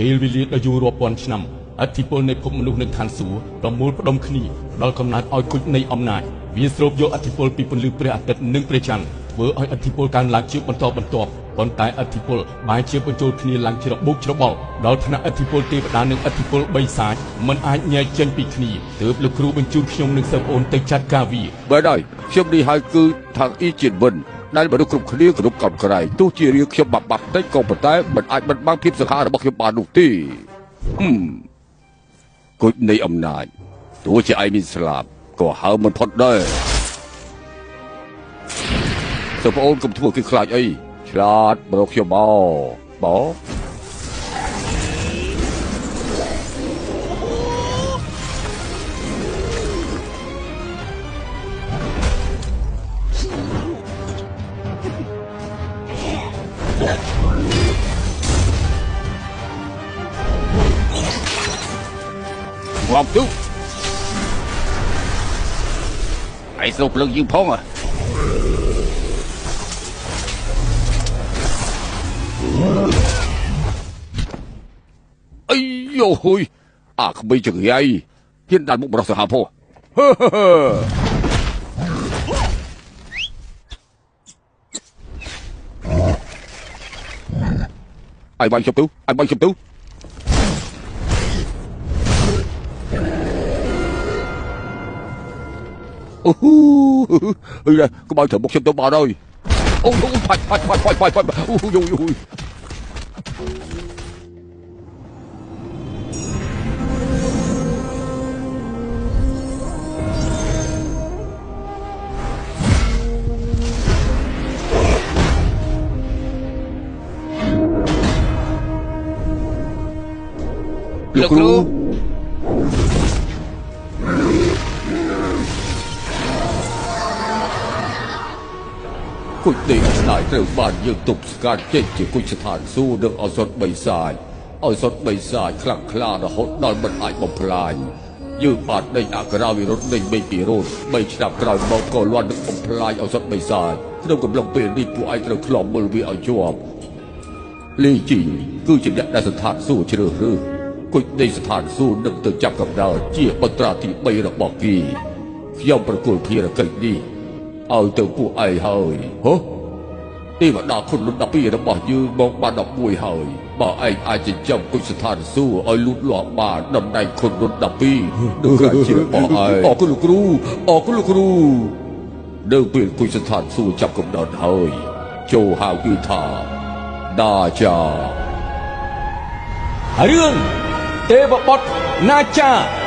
ពេលវេលាដ៏យូររាប់ពាន់ឆ្នាំអធិពលនៃភពមនុស្សនិងឋានសួគ៌ប្រមូលផ្ដុំគ្នាដល់កំណត់ឲ្យគុជនៃអំណាចវាស្រូបយកអធិពលពីពន្លឺព្រះអាទិត្យនិងព្រះច័ន្ទធ្វើឲ្យអធិពលកើនឡើងជាបន្តបន្ទាប់ប៉ុន្តែអធិពលបែរជាបញ្ចូលគ្នាឡើងច្របូកច្របល់ដល់ថ្នាក់អធិពលទេវតានិងអធិពលបីសាចមិនអាចញែកចេញពីគ្នាទើបលោកគ្រូបញ្ជូនខ្ញុំនិងសិស្សប្អូនទៅចាត់ការវាបាទហើយខ្ញុំនេះហើយគឺທາງអ៊ីជីនវិនដែលមនុស្សគ្រប់គ្នាគោរពកំក្រែងទោះជារៀងខ្ញុំបាត់តិចក៏ប៉ុន្តែមិនអាចបិទបាំងភាពសង្ហារបស់ខ្ញុំបាននោះទេគុជនៃអំណាចទោះជាឯងមានស្លាប់ក៏ហើមមិនផុតដែរសិស្សប្អូនកុំធ្វើគេខ្លាចអីឆ្លាតមើលខ្ញុំមកមកទៅឯងស្រូបភ្លើងយើងផងអីយោហ៊ុយអាក្មេងចង្រៃហ៊ានដាល់មុខបរោះសហាពោអាយបាញ់ជប់ទៅអូហូអីដែរកុំឲ្យត្រូវមុខខ្ញុំទៅបានហើយអូផាច់អូយូលោកគ្រូគុជនេះស្ដាយត្រូវបានយើងទប់ស្កាត់ចេញជាគុជស្ថានសួគ៌នឹងអសត់បីសាចខ្លាំងក្លារហូតដល់មិនអាចបំផ្លាញយើងបានដេញអក្សរាវិរុទ្ធនៃមេពីរ៉ូត3ឆ្នាំក្រោយមកក៏លាន់នឹងបំផ្លាញអសត់បីសាចក្នុងកំឡុងពេលនេះពួកឯងត្រូវខ្លំមើលវាឲ្យជាប់លីជីគឺជាអ្នកដែលស្ថានសួគ៌ជ្រើសរើសគុជនៃស្ថានសួគ៌នឹងទៅចាប់កំណើតជាបន្ត្រាទី3របស់គេខ្ញុំប្រគល់ភារកិច្ចនេះឲ្យទៅពួកឯងហើយទេវតាគុណលុត12របស់យើងមកបាន11ហើយបើឯងអាចចិញ្ចឹមគុជស្ថានសួគ៌ឲ្យលូតលាស់បានតំណែងគុណលុត12ដូចជាបងឯងអរគុណលោកគ្រូនៅពេលគុជស្ថានសួគ៌ចាប់កំណើតហើយចូលហៅគេថាដាចារឿងទេវបុត្រណាចា